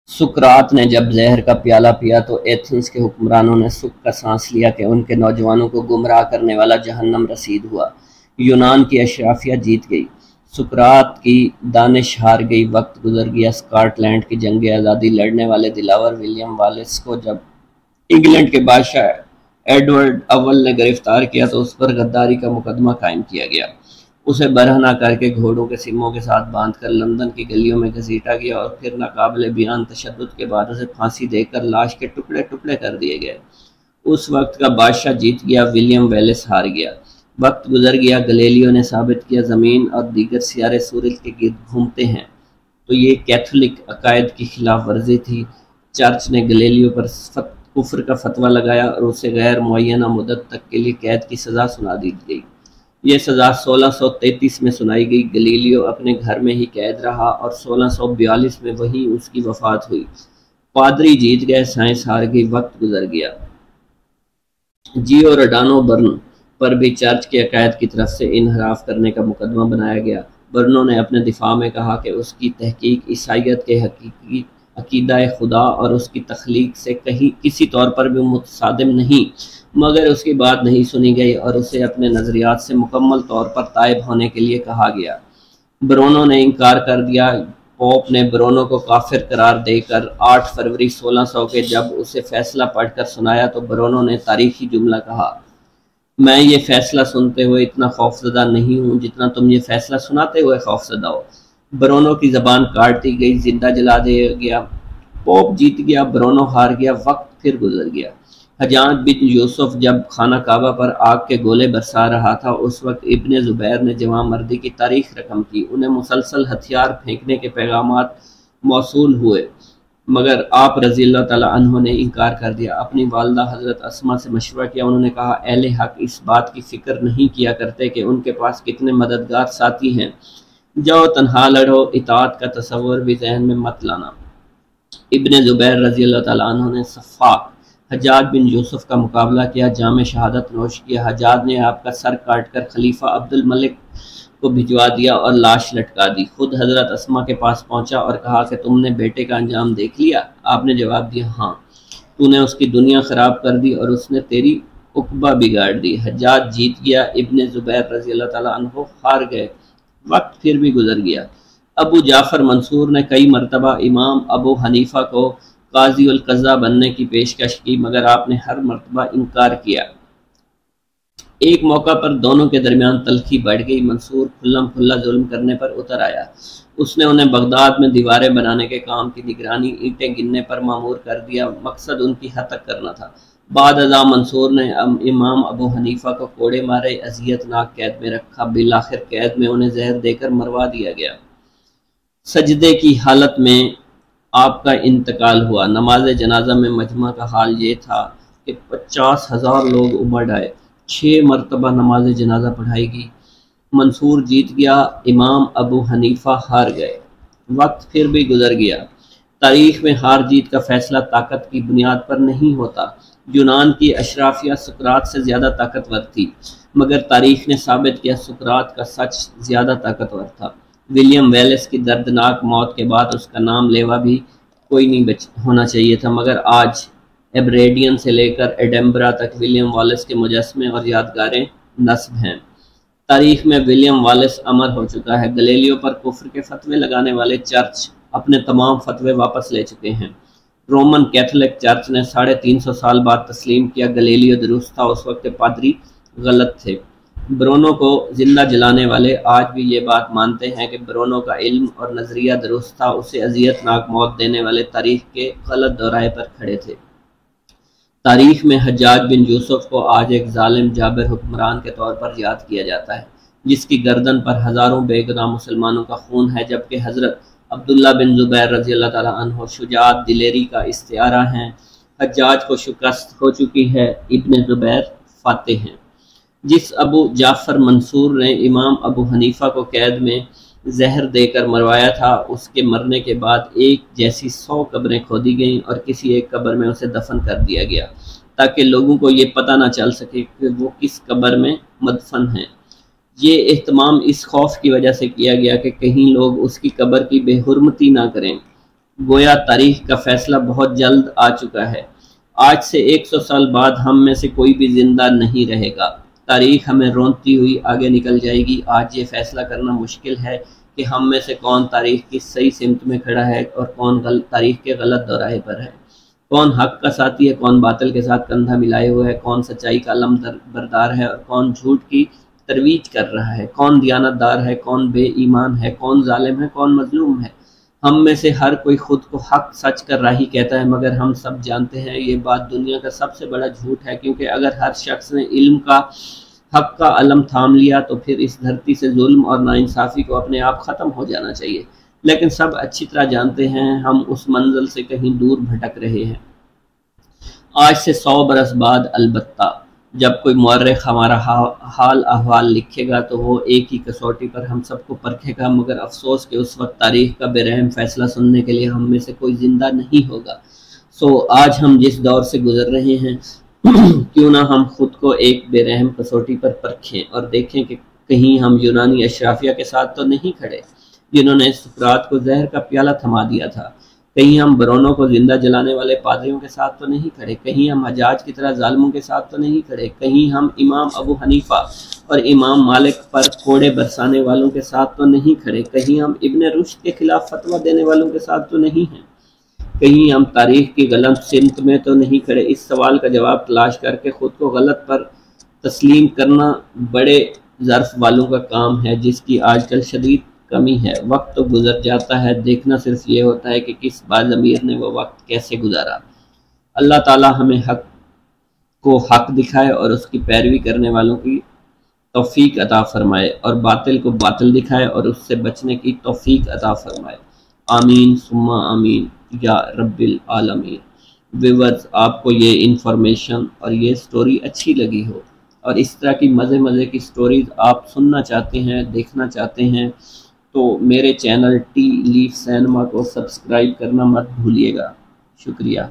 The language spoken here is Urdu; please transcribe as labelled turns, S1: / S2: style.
S1: سقراط نے جب زہر کا پیالہ پیا تو ایتھنز کے حکمرانوں نے سکھ کا سانس لیا کہ ان کے نوجوانوں کو گمراہ کرنے والا جہنم رسید ہوا۔ یونان کی اشرافیہ جیت گئی، سقراط کی دانش ہار گئی، وقت گزر گیا۔ اسکاٹ لینڈ کی جنگ آزادی لڑنے والے دلاور ولیم والیس کو جب انگلینڈ کے بادشاہ ایڈورڈ اول نے گرفتار کیا تو اس پر غداری کا مقدمہ قائم کیا گیا۔ اسے برہنہ کر کے گھوڑوں کے سموں کے ساتھ باندھ کر لندن کی گلیوں میں گھسیٹا گیا اور پھر ناقابل بیان تشدد کے بعد اسے پھانسی دے کر لاش کے ٹکڑے ٹکڑے کر دیے گئے۔ اس وقت کا بادشاہ جیت گیا، ولیم ویلس ہار گیا۔ وقت گزر گیا، گلیلیو نے ثابت کیا زمین اور دیگر سیارے سورج کے گرد گھومتے ہیں، تو یہ کیتھولک عقائد کی خلاف ورزی تھی۔ چرچ نے گلیلیو پر کفر کا فتویٰ لگایا اور اسے غیر معینہ مدت تک کے لیے قید کی سزا سنا دی گئی۔ یہ سزا 1633 میں سنائی گئی۔ گلیلیو اپنے گھر میں ہی قید رہا اور 1642 میں وہیں اس کی وفات ہوئی۔ پادری جیت گئے، سائنس ہار گئی، وقت گزر گیا۔ جیوراڈانو برنو پر بھی چرچ کے عقائد کی طرف سے انحراف کرنے کا مقدمہ بنایا گیا۔ برنو نے اپنے دفاع میں کہا کہ اس کی تحقیق عیسائیت کے حقیقی عقیدہ خدا اور اس کی تخلیق سے کسی طور پر بھی متصادم نہیں، مگر اس کی بات نہیں سنی گئی اور اسے اپنے نظریات سے مکمل طور پر تائب ہونے کے لیے کہا گیا۔ برونو نے انکار کر دیا۔ پوپ نے برونو کو کافر قرار دے کر 8 فروری 1600 کے جب اسے فیصلہ پڑھ کر سنایا تو برونو نے تاریخی جملہ کہا: میں یہ فیصلہ سنتے ہوئے اتنا خوفزدہ نہیں ہوں جتنا تم یہ فیصلہ سناتے ہوئے خوفزدہ ہو۔ برونو کی زبان کاٹ دی گئی، زندہ جلا دیا گیا۔ پوپ جیت گیا، برونو ہار گیا، وقت پھر گزر گیا۔ حجاج بن یوسف جب خانہ کعبہ پر آگ کے گولے برسا رہا تھا، اس وقت ابن زبیر نے جواں مردی کی تاریخ رقم کی۔ انہیں مسلسل ہتھیار پھینکنے کے پیغامات موصول ہوئے، مگر آپ رضی اللہ تعالیٰ عنہ نے انکار کر دیا۔ اپنی والدہ حضرت اسما سے مشورہ کیا، انہوں نے کہا: اہل حق اس بات کی فکر نہیں کیا کرتے کہ ان کے پاس کتنے مددگار ساتھی ہیں، جاؤ تنہا لڑو، اطاعت کا تصور بھی ذہن میں مت لانا۔ ابن زبیر رضی اللہ تعالیٰ عنہ نے صفاق حجاج بن یوسف کا مقابلہ کیا، جام شہادت نوش کیا۔ حجاج نے آپ کا سر کاٹ کر خلیفہ عبد الملک کو بھجوا دیا اور لاش لٹکا دی۔ خود حضرت اسما کے پاس پہنچا اور کہا کہ تم نے بیٹے کا انجام دیکھ لیا؟ آپ نے جواب دیا: ہاں، تو نے اس کی دنیا خراب کر دی اور اس نے تیری عقبہ بگاڑ دی۔ حجاج جیت گیا، ابن زبیر رضی اللہ تعالیٰ عنہ ہار گئے، وقت پھر بھی گزر گیا۔ ابو جعفر منصور نے کئی مرتبہ امام ابو حنیفہ کو قاضی القضاء بننے کی پیشکش کی، مگر آپ نے ہر مرتبہ انکار کیا۔ ایک موقع پر دونوں کے درمیان تلخی بڑھ گئی۔ منصور کھلم کھلا ظلم کرنے پر اتر آیا۔ اس نے انہیں بغداد میں دیواریں بنانے کے کام کی نگرانی، اینٹیں گننے پر مامور کر دیا، مقصد ان کی ہتک کرنا تھا۔ بعد ازاں منصور نے امام ابو حنیفہ کو کوڑے مارے، اذیت ناک قید میں رکھا، بالآخر قید میں انہیں زہر دے کر مروا دیا گیا۔ سجدے کی حالت میں آپ کا انتقال ہوا۔ نماز جنازہ میں مجمع کا حال یہ تھا کہ 50,000 لوگ امڑ آئے۔ 6 مرتبہ نماز جنازہ پڑھائی گئی۔ منصور جیت گیا، امام ابو حنیفہ ہار گئے، وقت پھر بھی گزر گیا۔ تاریخ میں ہار جیت کا فیصلہ طاقت کی بنیاد پر نہیں ہوتا۔ یونان کی اشرافیہ سقراط سے زیادہ طاقتور تھی، مگر تاریخ نے ثابت کیا سقراط کا سچ زیادہ طاقتور تھا۔ ولیم ویلس کی دردناک موت کے بعد اس کا نام لیوا بھی کوئی نہیں ہونا چاہیے تھا، مگر آج ایبریڈین سے لے کر ایڈنبرا تک ولیم والیس کے مجسمے اور یادگاریں نصب ہیں۔ تاریخ میں ولیم والیس امر ہو چکا ہے۔ گلیلیو پر کفر کے فتوے لگانے والے چرچ اپنے تمام فتوے واپس لے چکے ہیں۔ رومن کیتھولک چرچ نے 350 سال بعد تسلیم کیا گلیلیو درست تھا، اس وقت کے پادری غلط تھے۔ برونو کو زندہ جلانے والے آج بھی یہ بات مانتے ہیں کہ برونو کا علم اور نظریہ درست تھا، اسے اذیت ناک موت دینے والے تاریخ کے غلط دورائے پر کھڑے تھے۔ تاریخ میں حجاج بن یوسف کو آج ایک ظالم جابر حکمران کے طور پر یاد کیا جاتا ہے، جس کی گردن پر ہزاروں بے گناہ مسلمانوں کا خون ہے، جبکہ حضرت عبداللہ بن زبیر رضی اللہ تعالیٰ عنہ شجاعت دلیری کا استعارہ ہیں۔ حجاج کو شکست ہو چکی ہے، ابن زبیر فاتح ہیں۔ جس ابو جعفر منصور نے امام ابو حنیفہ کو قید میں زہر دے کر مروایا تھا، اس کے مرنے کے بعد ایک جیسی 100 قبریں کھودی گئیں اور کسی ایک قبر میں اسے دفن کر دیا گیا، تاکہ لوگوں کو یہ پتہ نہ چل سکے کہ وہ کس قبر میں مدفن ہیں۔ یہ اہتمام اس خوف کی وجہ سے کیا گیا کہ کہیں لوگ اس کی قبر کی بے حرمتی نہ کریں۔ گویا تاریخ کا فیصلہ بہت جلد آ چکا ہے۔ آج سے 100 سال بعد ہم میں سے کوئی بھی زندہ نہیں رہے گا۔ تاریخ ہمیں رونتی ہوئی آگے نکل جائے گی۔ آج یہ فیصلہ کرنا مشکل ہے کہ ہم میں سے کون تاریخ کی صحیح سمت میں کھڑا ہے اور کون تاریخ کے غلط دوراہے پر ہے، کون حق کا ساتھی ہے، کون باطل کے ساتھ کندھا ملائے ہوئے ہے، کون سچائی کا علم بردار ہے اور کون جھوٹ کی ترویج کر رہا ہے، کون دیانت دار ہے، کون بے ایمان ہے، کون ظالم ہے، کون مظلوم ہے۔ ہم میں سے ہر کوئی خود کو حق سچ کا راہی کہتا ہے، مگر ہم سب جانتے ہیں یہ بات دنیا کا سب سے بڑا جھوٹ ہے، کیونکہ اگر ہر شخص نے علم کا حق کا علم تھام لیا تو پھر اس دھرتی سے ظلم اور ناانصافی کو اپنے آپ ختم ہو جانا چاہیے۔ لیکن سب اچھی طرح جانتے ہیں ہم اس منزل سے کہیں دور بھٹک رہے ہیں۔ آج سے 100 برس بعد البتہ جب کوئی مورخ ہمارا حال احوال لکھے گا تو وہ ایک ہی کسوٹی پر ہم سب کو پرکھے گا، مگر افسوس کہ اس وقت تاریخ کا بے رحم فیصلہ سننے کے لیے ہم میں سے کوئی زندہ نہیں ہوگا۔ آج ہم جس دور سے گزر رہے ہیں کیوں نہ ہم خود کو ایک بے رحم کسوٹی پر پرکھیں اور دیکھیں کہ کہیں ہم یونانی اشرافیہ کے ساتھ تو نہیں کھڑے جنہوں نے سقراط کو زہر کا پیالہ تھما دیا تھا، کہیں ہم برونوں کو زندہ جلانے والے پادریوں کے ساتھ تو نہیں کھڑے، کہیں ہم حجاج کی طرح ظالموں کے ساتھ تو نہیں کھڑے، کہیں ہم امام ابو حنیفہ اور امام مالک پر کوڑے برسانے والوں کے ساتھ تو نہیں کھڑے، کہیں ہم ابن رشد کے خلاف فتویٰ دینے والوں کے ساتھ تو نہیں ہیں، کہیں ہم تاریخ کی غلط سمت میں تو نہیں کھڑے۔ اس سوال کا جواب تلاش کر کے خود کو غلط پر تسلیم کرنا بڑے ظرف والوں کا کام ہے، جس کی آج کل شدید کمی ہے۔ وقت تو گزر جاتا ہے، دیکھنا صرف یہ ہوتا ہے کہ کس باضمیر نے وہ وقت کیسے گزارا۔ اللہ تعالی ہمیں حق کو حق دکھائے اور اس کی پیروی کرنے والوں کی توفیق عطا فرمائے، اور باطل کو باطل دکھائے اور اس سے بچنے کی توفیق عطا فرمائے۔ آمین ثم آمین یا رب العالمین۔ ویورز، آپ کو یہ انفارمیشن اور یہ سٹوری اچھی لگی ہو اور اس طرح کی مزے کی سٹوریز آپ سننا چاہتے ہیں، دیکھنا چاہتے ہیں تو میرے چینل ٹی لیف سینما کو سبسکرائب کرنا مت بھولیے گا۔ شکریہ۔